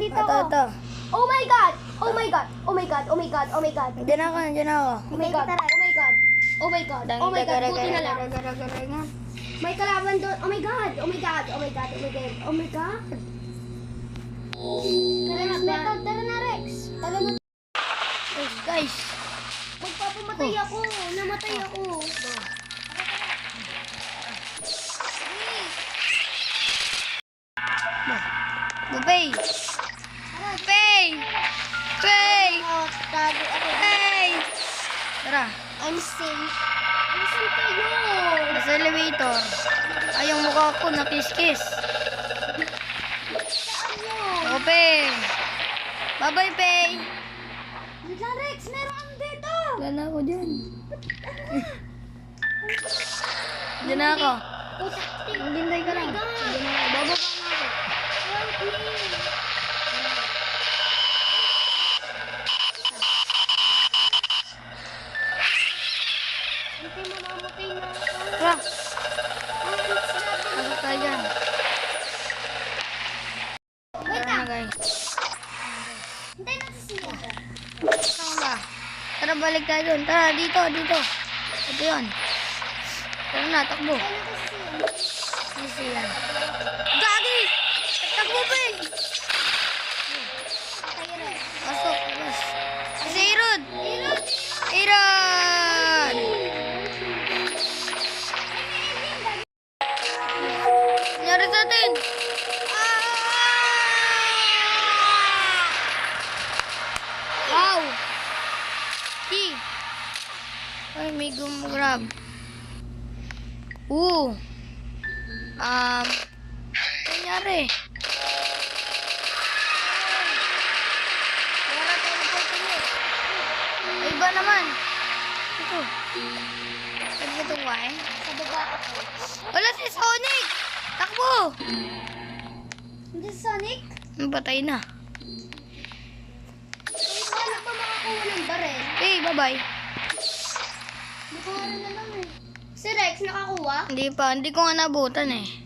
Nandito Ito, ako. ito. Oh my God! Oh my God! Oh my God! Oh my God! Oh my God! Nandiyan ako, nandiyan ako. Oh my God! Oh my God! Oh my God! Oh my God! Buti na lang. May kalaban doon. Oh my God! Oh my God! Oh my God! Oh my God! Oh my God! Rex, method. Tara na, Rex. Tara na. Guys. Magpapamatay ako. Namatay ako. Bubay. Pay! Pay! Tago ako. Pay! Tara. I'm safe. Nasaan kayo? Nasa elevator. Ay, yung mukha ko nakis-kiss. Saan mo? O, Pay. Bye-bye, Pay. Wait lang, Rex. Meron ano dito. Wala na ako dyan. Diyan na ako. Maghintay ka lang. Oh my God. Diyan na ako. Bababa na ako. Help me. Hindi, mamamatay na ako. Tara. Ang alis natin. Pasok tayo dyan. Wait Tara na, lang. guys. Hintay natin siya. Saan ba? Tara, balik tayo dun. Tara, dito, dito. Ito yun. Tara na, takbo. Hintay natin siya. Easy yan. Gagi! Takbo, Pay! Tayo, Rex. Pasok, labas. Si Aaron! Aaron! Nangyari sa atin? Wow! Key! Ay, may gumgrab. Nangyari? Wala teleport ulit. Ay, iba naman. Ito. Pwede ba itong wine? Sa baba ako. Wala si Sonic! Takbo! Hindi si Sonic? Patay na. Paano pa makakuha ng barel? Okay, bye-bye. Hindi ko nga rin alam eh. Si Rex nakakuha? Hindi pa. Hindi ko nga nabutan eh.